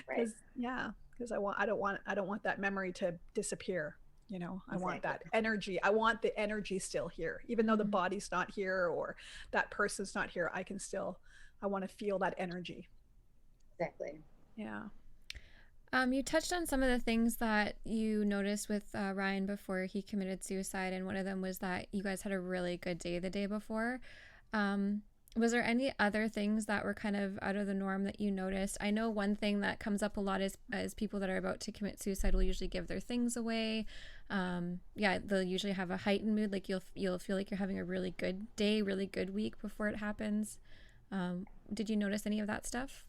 right. Because I don't want that memory to disappear. You know, I want that energy. I want the energy still here, even though the body's not here or that person's not here. I want to feel that energy. Exactly. Yeah. You touched on some of the things that you noticed with Ryan before he committed suicide, and one of them was that you guys had a really good day the day before. Was there any other things that were kind of out of the norm that you noticed? I know one thing that comes up a lot is people that are about to commit suicide will usually give their things away. They'll usually have a heightened mood. Like you'll feel like you're having a really good day, really good week before it happens. Did you notice any of that stuff?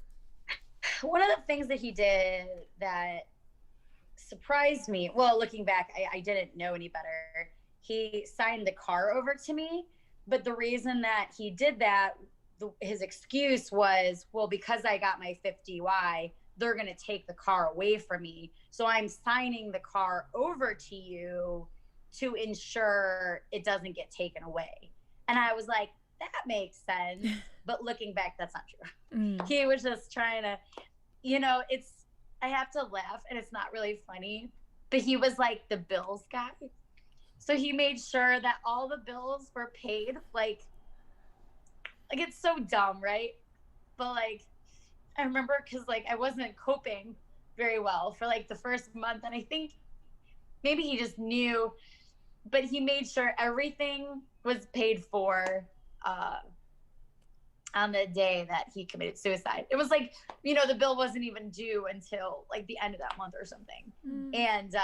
One of the things that he did that surprised me, well, looking back, I didn't know any better. He signed the car over to me, but the reason that he did that, his excuse was, well, because I got my 50Y, they're going to take the car away from me. So I'm signing the car over to you to ensure it doesn't get taken away. And I was like, that makes sense. But looking back, that's not true. He was just trying to, you know, I have to laugh and it's not really funny, but he was like the bills guy. So he made sure that all the bills were paid. Like it's so dumb, right? But like, I remember because like I wasn't coping very well for like the first month. And I think maybe he just knew, but he made sure everything was paid for on the day that he committed suicide. It was like, you know, the bill wasn't even due until like the end of that month or something. And,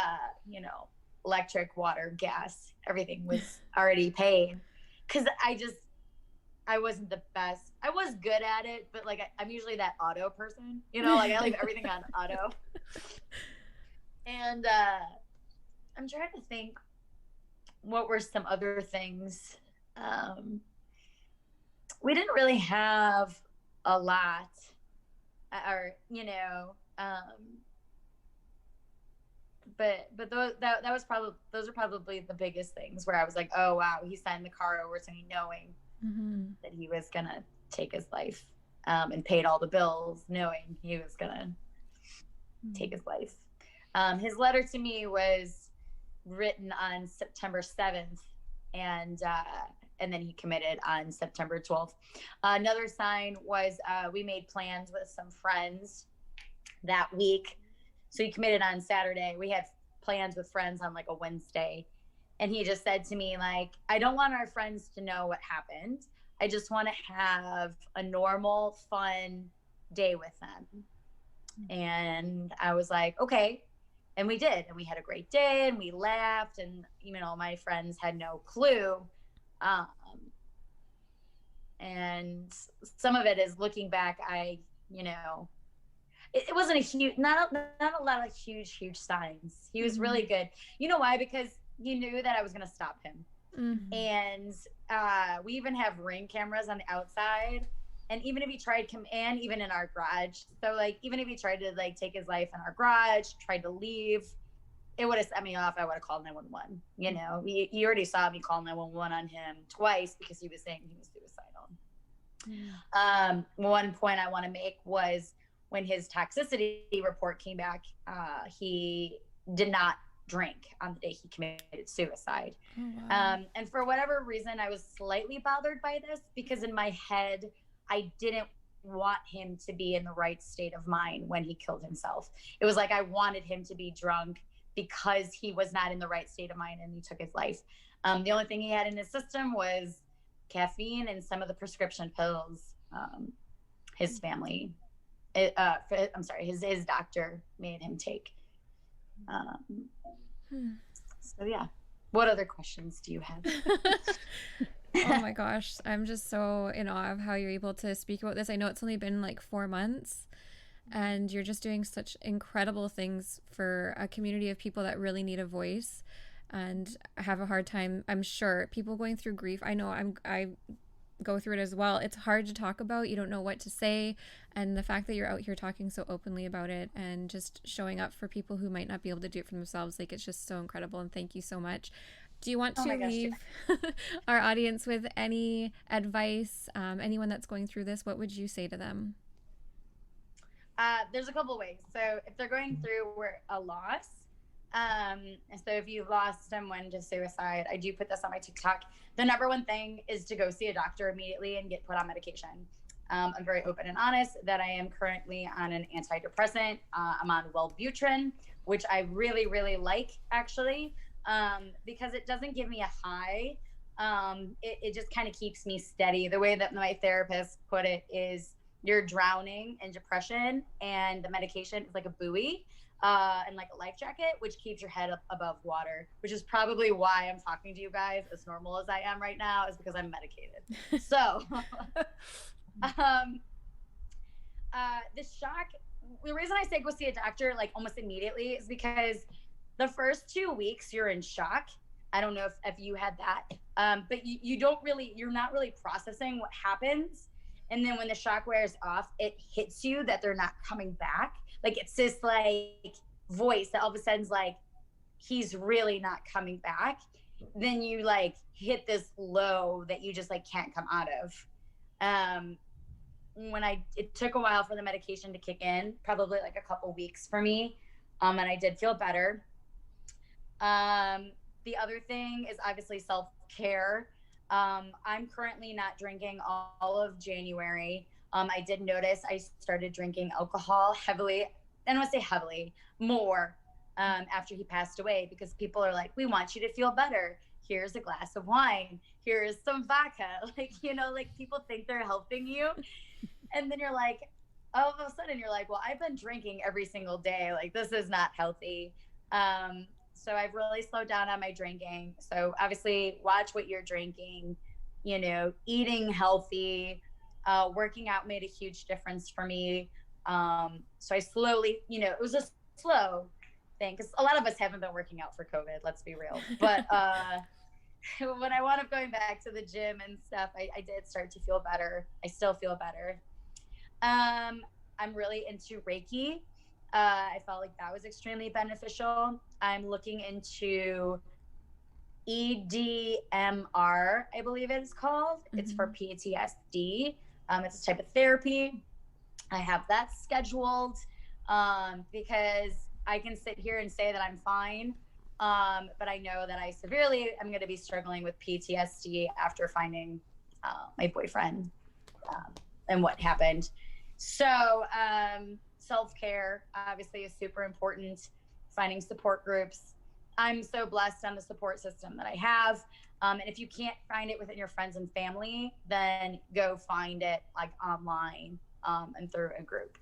you know, electric, water, gas, everything was already paid. Cause I wasn't the best. I was good at it, but like, I'm usually that auto person, you know, like I leave everything on auto. And I'm trying to think what were some other things. We didn't really have a lot, or, you know, but that was probably, those are probably the biggest things where I was like, oh wow, he signed the car over to me knowing that he was gonna take his life, and paid all the bills knowing he was gonna take his life. His letter to me was written on September 7th, and then he committed on September 12th. Another sign was, we made plans with some friends that week. So he committed on Saturday. We had plans with friends on like a Wednesday. And he just said to me, like, I don't want our friends to know what happened. I just want to have a normal, fun day with them. And I was like, okay. And we did. And we had a great day and we laughed. And, my friends had no clue. And some of it is looking back, it wasn't a huge, not a lot of huge signs. He was really good. You know why? Because he knew that I was going to stop him. And we even have Ring cameras on the outside. And even if he tried and even in our garage. So like, even if he tried to like take his life in our garage, tried to leave, it would have set me off. I would have called 911. He already saw me call 911 on him twice because he was saying he was suicidal. One point I want to make was when his toxicity report came back, he did not drink on the day he committed suicide. Oh, wow. And for whatever reason, I was slightly bothered by this because in my head, I didn't want him to be in the right state of mind when he killed himself. It was like I wanted him to be drunk because he was not in the right state of mind and he took his life. The only thing he had in his system was caffeine and some of the prescription pills his family, his doctor made him take. So yeah. What other questions do you have? Oh my gosh. I'm just so in awe of how you're able to speak about this. I know it's only been like 4 months and you're just doing such incredible things for a community of people that really need a voice and have a hard time. I'm sure people going through grief. I know I go through it as well. It's hard to talk about. You don't know what to say. And the fact that you're out here talking so openly about it and just showing up for people who might not be able to do it for themselves, like it's just so incredible. And thank you so much. Do you want to leave our audience with any advice? Anyone that's going through this, what would you say to them? There's a couple ways. So if they're going through a loss, so if you've lost someone to suicide, I do put this on my TikTok. The number one thing is to go see a doctor immediately and get put on medication. I'm very open and honest that I am currently on an antidepressant. I'm on Wellbutrin, which I really, really like actually. Because it doesn't give me a high. It just kind of keeps me steady. The way that my therapist put it is you're drowning in depression and the medication is like a buoy and like a life jacket, which keeps your head up above water, which is probably why I'm talking to you guys as normal as I am right now is because I'm medicated. So the shock, the reason I say go see a doctor like almost immediately is because the first 2 weeks you're in shock. I don't know if you had that, but you're not really processing what happens. And then when the shock wears off, it hits you that they're not coming back. Like it's this like voice that all of a sudden's like, he's really not coming back. Then you like hit this low that you just like can't come out of. It took a while for the medication to kick in, probably like a couple weeks for me. And I did feel better. The other thing is obviously self-care. I'm currently not drinking all of January. I did notice I started drinking alcohol heavily. I don't want to say heavily, more after he passed away because people are like, we want you to feel better. Here's a glass of wine. Here's some vodka. Like, like people think they're helping you. And then you're like, all of a sudden you're like, well, I've been drinking every single day. Like this is not healthy. So I've really slowed down on my drinking. So obviously watch what you're drinking, eating healthy, working out made a huge difference for me. So I slowly, it was a slow thing because a lot of us haven't been working out for COVID, let's be real. But when I wound up going back to the gym and stuff, I did start to feel better. I still feel better. I'm really into Reiki. I felt like that was extremely beneficial. I'm looking into EDMR, I believe it is called. It's for PTSD. It's a type of therapy. I have that scheduled because I can sit here and say that I'm fine, but I know that I severely am going to be struggling with PTSD after finding my boyfriend and what happened. So self-care obviously is super important. Finding support groups. I'm so blessed on the support system that I have. And if you can't find it within your friends and family, then go find it like online and through a group.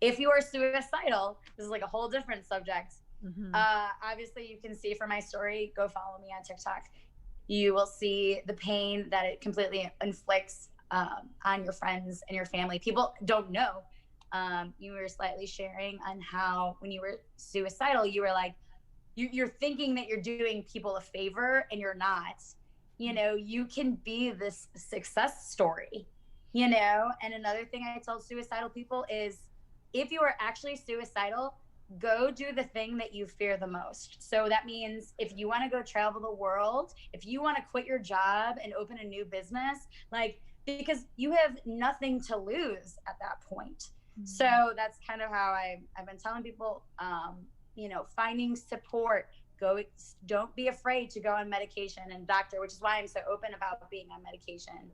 If you are suicidal, this is like a whole different subject. Obviously, you can see from my story, go follow me on TikTok. You will see the pain that it completely inflicts on your friends and your family. People don't know. You were slightly sharing on how when you were suicidal, you were like, you're thinking that you're doing people a favor and you're not. You know, you can be this success story, you know. And another thing I tell suicidal people is if you are actually suicidal, go do the thing that you fear the most. So that means if you want to go travel the world, if you want to quit your job and open a new business, like, because you have nothing to lose at that point. So that's kind of how I've been telling people, you know, finding support, don't be afraid to go on medication and doctor, which is why I'm so open about being on medication.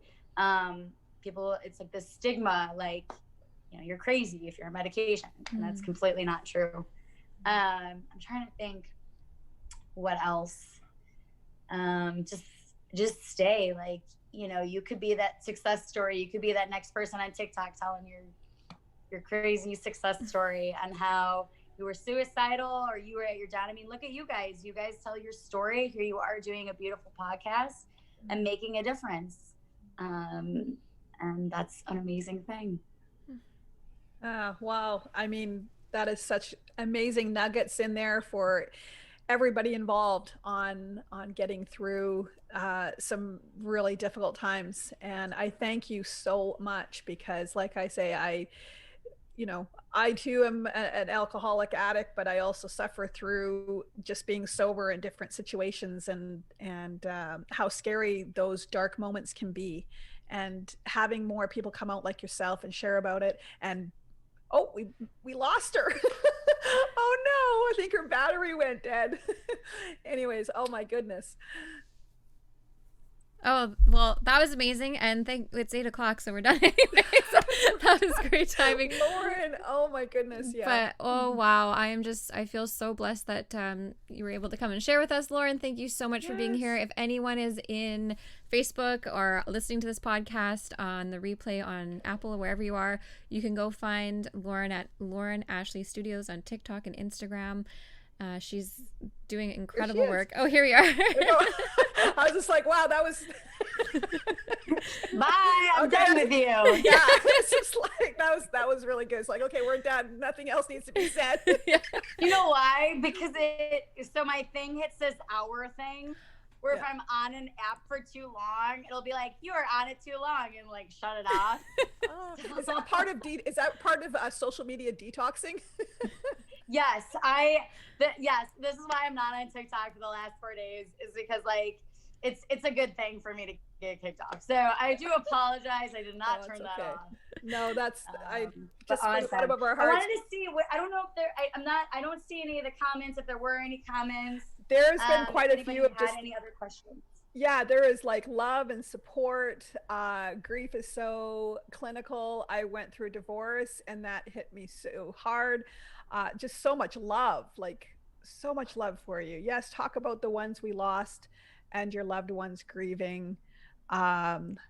People, it's like this stigma, like, you know, you're crazy if you're on medication, and that's completely not true. I'm trying to think what else. Just stay, like, you know, you could be that success story. You could be that next person on TikTok telling your crazy success story and how you were suicidal or you were at your down. I mean, look at you guys. You guys tell your story. Here you are doing a beautiful podcast and making a difference. And that's an amazing thing. Wow. I mean, that is such amazing nuggets in there for everybody involved on getting through some really difficult times. And I thank you so much because, like I say, I too am an alcoholic addict, but I also suffer through just being sober in different situations and how scary those dark moments can be. And having more people come out like yourself and share about it. And we lost her. Oh no, I think her battery went dead. Anyways, oh my goodness. Oh, well, that was amazing. And it's 8:00, so we're done anyway. So that was great timing. Lauren, oh my goodness. Yeah. But, oh, wow. I feel so blessed that you were able to come and share with us. Lauren, thank you so much for being here. If anyone is in Facebook or listening to this podcast on the replay on Apple or wherever you are, you can go find Lauren at Lauren Ashley Studios on TikTok and Instagram. She's doing incredible work. Oh, here we are. I was just like, wow, that was. Bye. I'm done with you. Yeah, it's just like that was really good. It's like, okay, we're done. Nothing else needs to be said. Yeah. You know why? Because so my thing hits this hour thing. Where if I'm on an app for too long, it'll be like, you are on it too long, and like shut it off. Is that part of social media detoxing? Yes, yes. This is why I'm not on TikTok for the last 4 days, is because like it's a good thing for me to get kicked off. So I do apologize. I did not turn that off. No, that's I just put it above our hearts. I wanted to see what I don't know if there. I don't see any of the comments. If there were any comments. There's been quite a few of just any other questions. Yeah, there is like love and support. Grief is so clinical. I went through a divorce and that hit me so hard. Just so much love, like so much love for you. Yes, talk about the ones we lost and your loved ones grieving.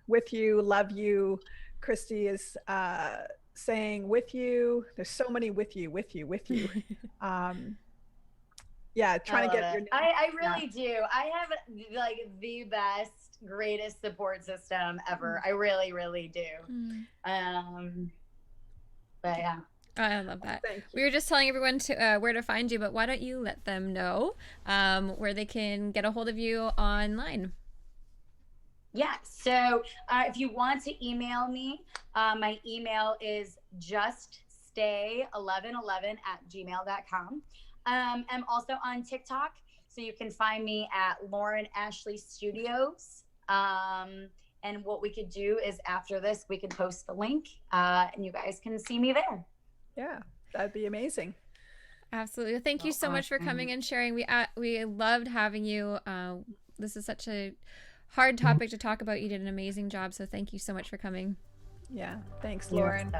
With you, love you. Christy is saying with you. There's so many with you. Yeah, trying to get your name. I really do. I have like the best, greatest support system ever. I really, really do. But yeah. I love that. We were just telling everyone to where to find you, but why don't you let them know where they can get a hold of you online? Yeah, so if you want to email me, my email is stay1111@gmail.com. I'm also on TikTok, so you can find me at Lauren Ashley Studios. And what we could do is after this, we can post the link and you guys can see me there. Yeah, that'd be amazing. Absolutely. Thank you so much for coming and sharing. We loved having you. This is such a hard topic to talk about. You did an amazing job. So thank you so much for coming. Yeah. Thanks, Lauren.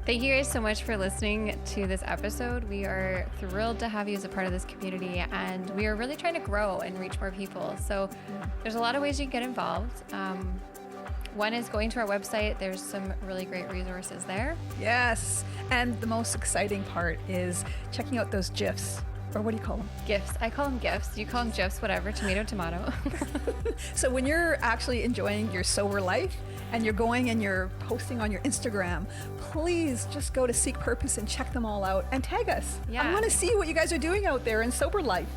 Thank you guys so much for listening to this episode. We are thrilled to have you as a part of this community, and we are really trying to grow and reach more people. So there's a lot of ways you can get involved. One is going to our website. There's some really great resources there. Yes. And the most exciting part is checking out those GIFs. Or what do you call them? GIFs. I call them GIFs. You call them GIFs, whatever. Tomato, tomato. So when you're actually enjoying your sober life and you're going and you're posting on your Instagram, please just go to Seek Purpose and check them all out and tag us. Yeah. I want to see what you guys are doing out there in sober life.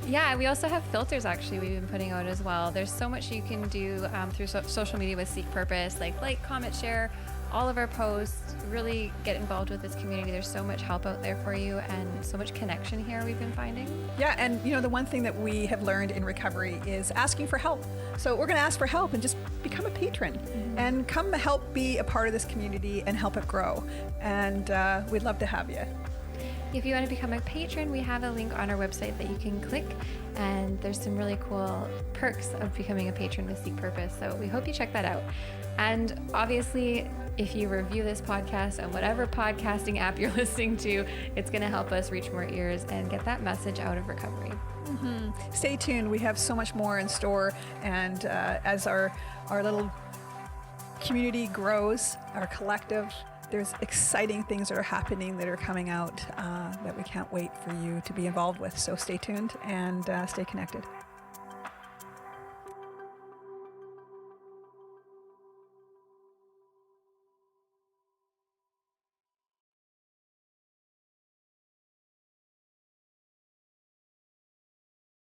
Yeah, we also have filters actually we've been putting out as well. There's so much you can do through social media with Seek Purpose, like, comment, share all of our posts, really get involved with this community. There's so much help out there for you and so much connection here we've been finding. Yeah, and the one thing that we have learned in recovery is asking for help. So we're going to ask for help and just become a patron and come help be a part of this community and help it grow. And we'd love to have you. If you want to become a patron, we have a link on our website that you can click, and there's some really cool perks of becoming a patron with Seek Purpose. So we hope you check that out. And obviously, if you review this podcast on whatever podcasting app you're listening to, it's going to help us reach more ears and get that message out of recovery. Stay tuned. We have so much more in store. And as our little community grows, our collective, there's exciting things that are happening that are coming out that we can't wait for you to be involved with. So stay tuned and stay connected.